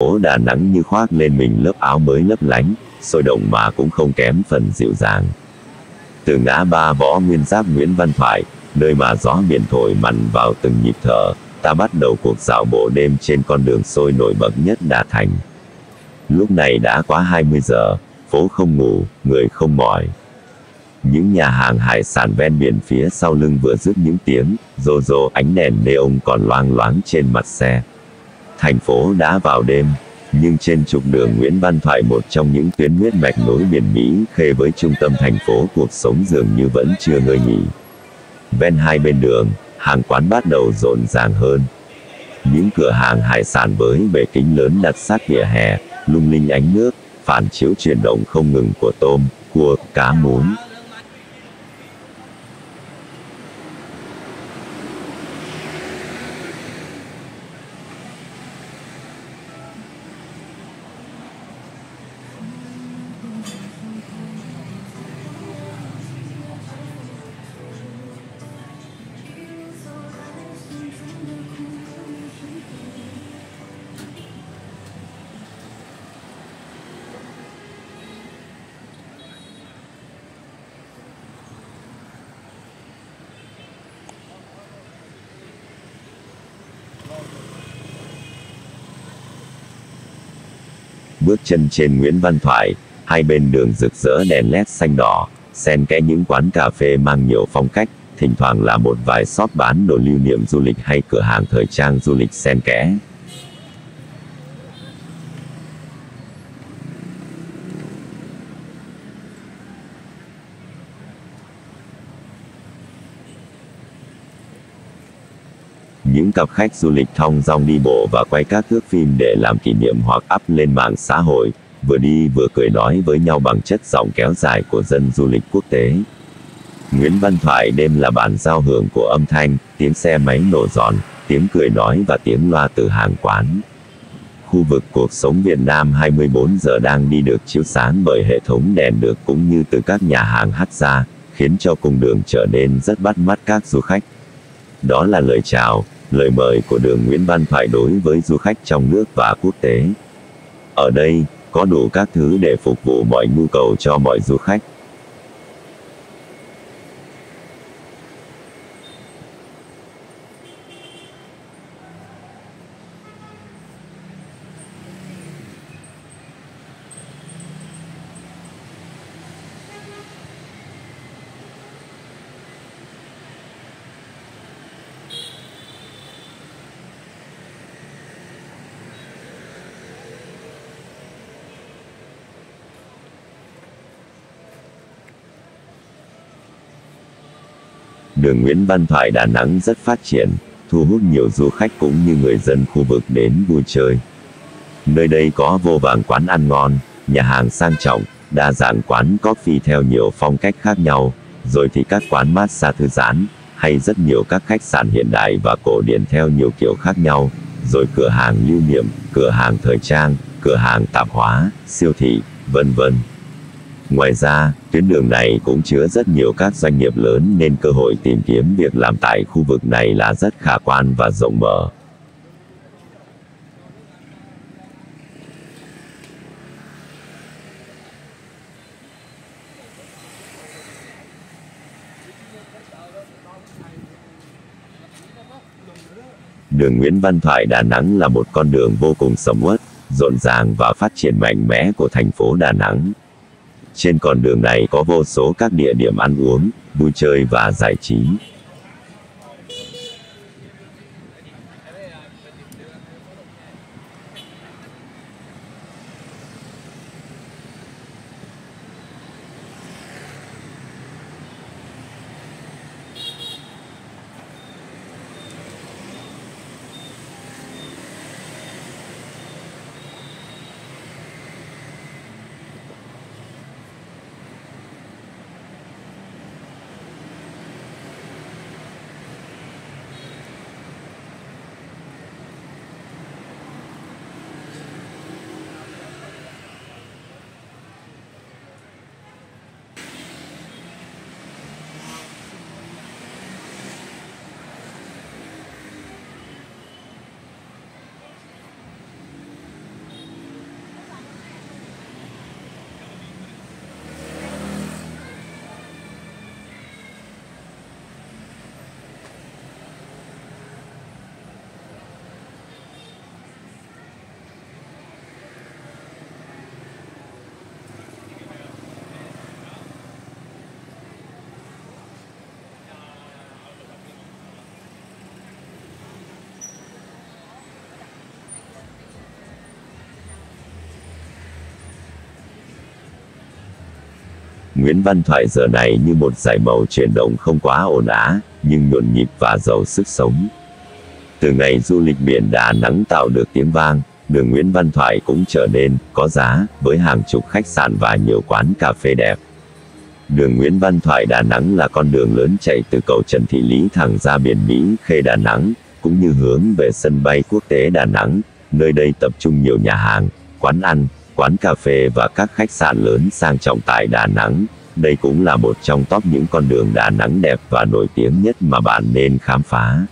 phố Đà Nẵng như khoác lên mình lớp áo mới lấp lánh, sôi động mà cũng không kém phần dịu dàng. Từ ngã ba Võ Nguyên Giáp Nguyễn Văn Thoại, nơi mà gió biển thổi mặn vào từng nhịp thở, ta bắt đầu cuộc dạo bộ đêm trên con đường sôi nổi bậc nhất Đà Thành. Lúc này đã quá 20 giờ, phố không ngủ, người không mỏi. Những nhà hàng hải sản ven biển phía sau lưng vừa dứt những tiếng rô rô, ánh đèn neon còn loang loáng trên mặt xe. Thành phố đã vào đêm, nhưng trên trục đường Nguyễn Văn Thoại, một trong những tuyến huyết mạch nối biển Mỹ Khê với trung tâm thành phố, cuộc sống dường như vẫn chưa ngơi nghỉ. Ven hai bên đường, hàng quán bắt đầu rộn ràng hơn. Những cửa hàng hải sản với bề kính lớn đặt sát vỉa hè, lung linh ánh nước, phản chiếu chuyển động không ngừng của tôm, cua, cá mún. Bước chân trên Nguyễn Văn Thoại, hai bên đường rực rỡ đèn led xanh đỏ, xen kẽ những quán cà phê mang nhiều phong cách, thỉnh thoảng là một vài shop bán đồ lưu niệm du lịch hay cửa hàng thời trang du lịch xen kẽ. Những cặp khách du lịch thong dong đi bộ và quay các thước phim để làm kỷ niệm hoặc up lên mạng xã hội, vừa đi vừa cười nói với nhau bằng chất giọng kéo dài của dân du lịch quốc tế. Nguyễn Văn Thoại đêm là bản giao hưởng của âm thanh, tiếng xe máy nổ giòn, tiếng cười nói và tiếng loa từ hàng quán. Khu vực cuộc sống Việt Nam 24 giờ đang đi được chiếu sáng bởi hệ thống đèn được cũng như từ các nhà hàng hắt ra, khiến cho cung đường trở nên rất bắt mắt các du khách. Đó là lời chào, lời mời của đường Nguyễn Văn Thoại đối với du khách trong nước và quốc tế. Ở đây, có đủ các thứ để phục vụ mọi nhu cầu cho mọi du khách. Đường Nguyễn Văn Thoại Đà Nẵng rất phát triển, thu hút nhiều du khách cũng như người dân khu vực đến vui chơi. Nơi đây có vô vàn quán ăn ngon, nhà hàng sang trọng, đa dạng quán coffee theo nhiều phong cách khác nhau, rồi thì các quán massage thư giãn, hay rất nhiều các khách sạn hiện đại và cổ điển theo nhiều kiểu khác nhau, rồi cửa hàng lưu niệm, cửa hàng thời trang, cửa hàng tạp hóa, siêu thị, vân vân. Ngoài ra, tuyến đường này cũng chứa rất nhiều các doanh nghiệp lớn nên cơ hội tìm kiếm việc làm tại khu vực này là rất khả quan và rộng mở. Đường Nguyễn Văn Thoại Đà Nẵng là một con đường vô cùng sầm uất, rộn ràng và phát triển mạnh mẽ của thành phố Đà Nẵng. Trên con đường này có vô số các địa điểm ăn uống, vui chơi và giải trí. Nguyễn Văn Thoại giờ này như một dải màu chuyển động không quá ồn ào, nhưng nhộn nhịp và giàu sức sống. Từ ngày du lịch biển Đà Nẵng tạo được tiếng vang, đường Nguyễn Văn Thoại cũng trở nên có giá, với hàng chục khách sạn và nhiều quán cà phê đẹp. Đường Nguyễn Văn Thoại Đà Nẵng là con đường lớn chạy từ cầu Trần Thị Lý thẳng ra biển Mỹ Khê Đà Nẵng, cũng như hướng về sân bay quốc tế Đà Nẵng. Nơi đây tập trung nhiều nhà hàng, quán ăn, quán cà phê và các khách sạn lớn sang trọng tại Đà Nẵng. Đây cũng là một trong top những con đường Đà Nẵng đẹp và nổi tiếng nhất mà bạn nên khám phá.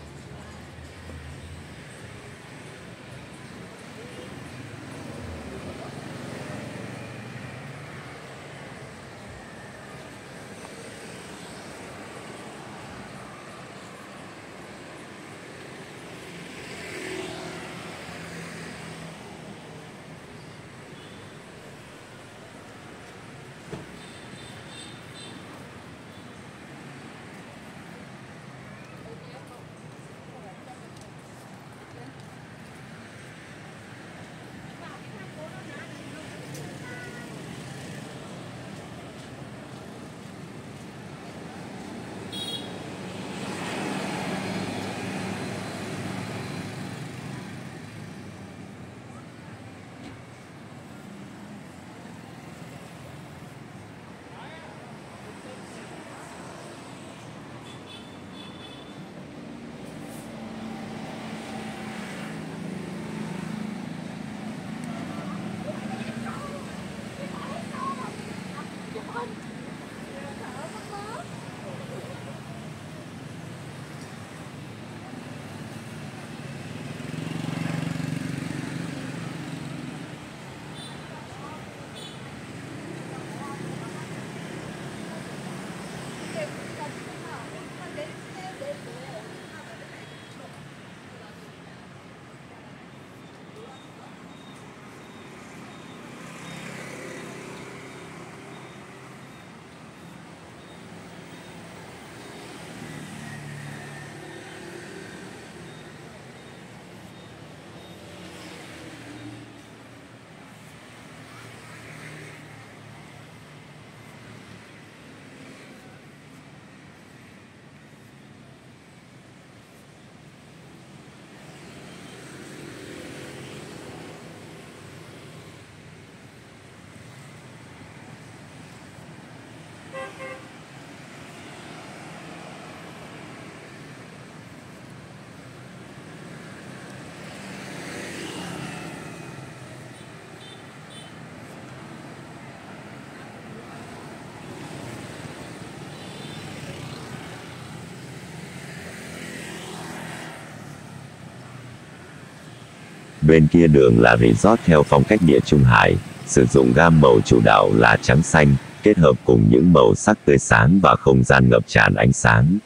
Bên kia đường là resort theo phong cách Địa Trung Hải, sử dụng gam màu chủ đạo là trắng xanh, kết hợp cùng những màu sắc tươi sáng và không gian ngập tràn ánh sáng.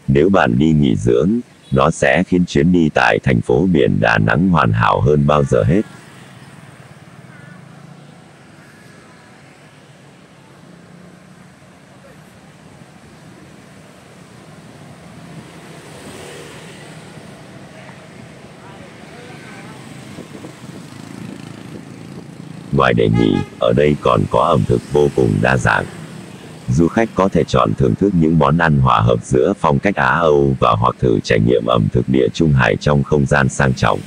Nếu bạn đi nghỉ dưỡng, nó sẽ khiến chuyến đi tại thành phố biển Đà Nẵng hoàn hảo hơn bao giờ hết. Ngoài đề nghị, ở đây còn có ẩm thực vô cùng đa dạng. Du khách có thể chọn thưởng thức những món ăn hòa hợp giữa phong cách Á Âu và hoặc thử trải nghiệm ẩm thực Địa Trung Hải trong không gian sang trọng.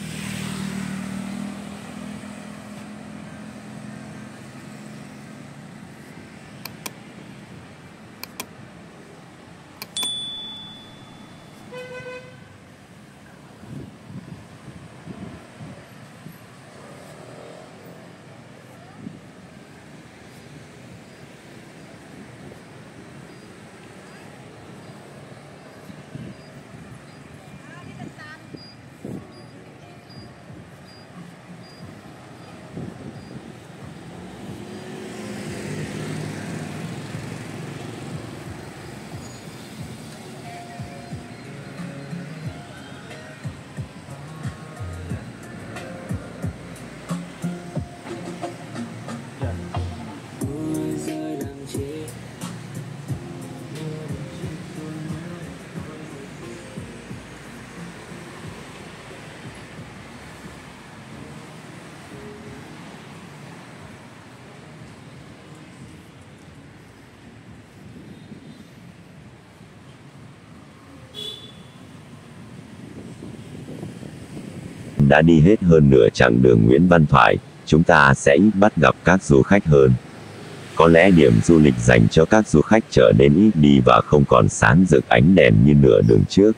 đã đi hết hơn nửa chặng đường Nguyễn Văn Thoại, chúng ta sẽ ít bắt gặp các du khách hơn. Có lẽ điểm du lịch dành cho các du khách trở nên ít đi và không còn sáng rực ánh đèn như nửa đường trước.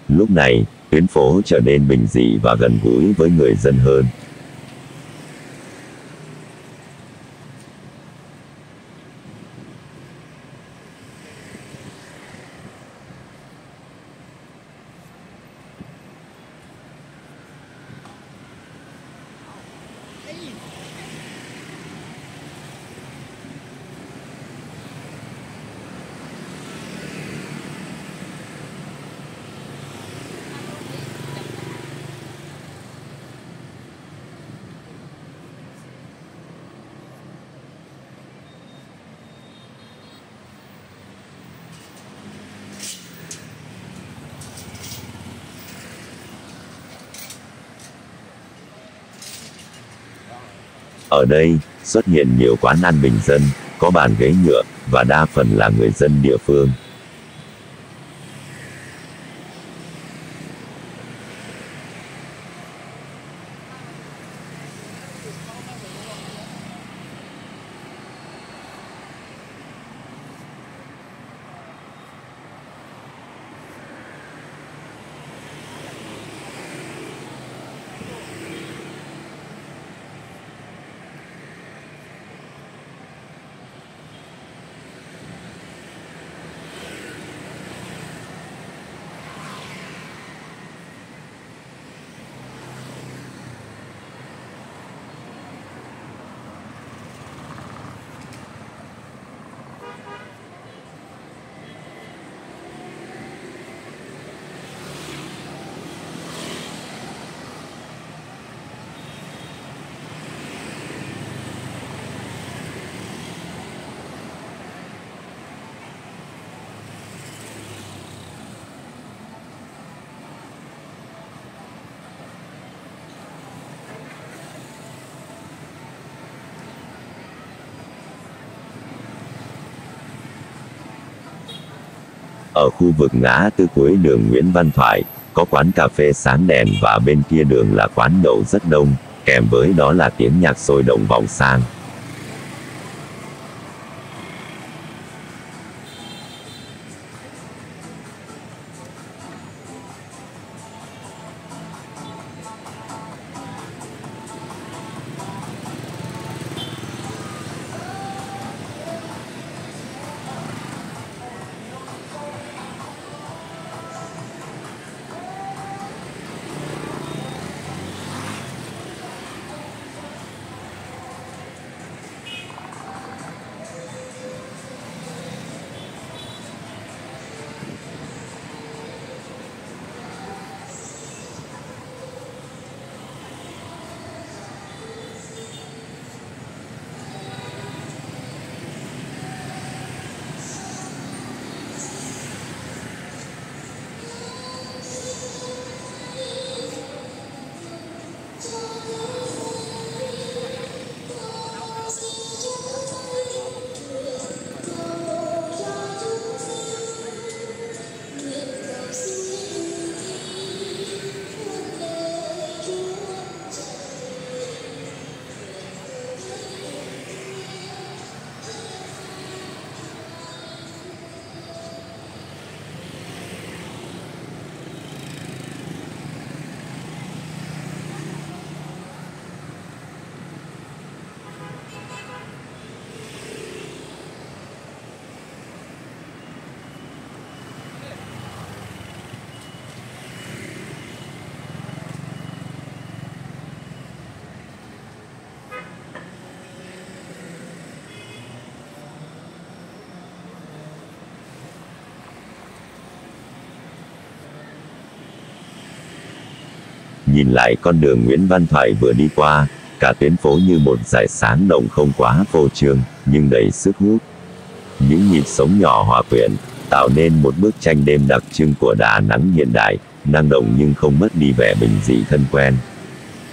Lúc này, tuyến phố trở nên bình dị và gần gũi với người dân hơn. Ở đây, xuất hiện nhiều quán ăn bình dân, có bàn ghế nhựa, và đa phần là người dân địa phương. Ở khu vực ngã tư cuối đường Nguyễn Văn Thoại, có quán cà phê sáng đèn và bên kia đường là quán nhậu rất đông, kèm với đó là tiếng nhạc sôi động vọng sang. Nhìn lại con đường Nguyễn Văn Thoại vừa đi qua, cả tuyến phố như một dải sáng động không quá phô trương, nhưng đầy sức hút. Những nhịp sống nhỏ hòa quyện, tạo nên một bức tranh đêm đặc trưng của Đà Nẵng hiện đại, năng động nhưng không mất đi vẻ bình dị thân quen.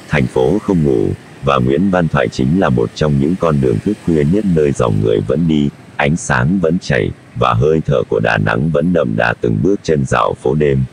Thành phố không ngủ, và Nguyễn Văn Thoại chính là một trong những con đường thức khuya nhất nơi dòng người vẫn đi, ánh sáng vẫn chảy, và hơi thở của Đà Nẵng vẫn đậm đà từng bước chân dạo phố đêm.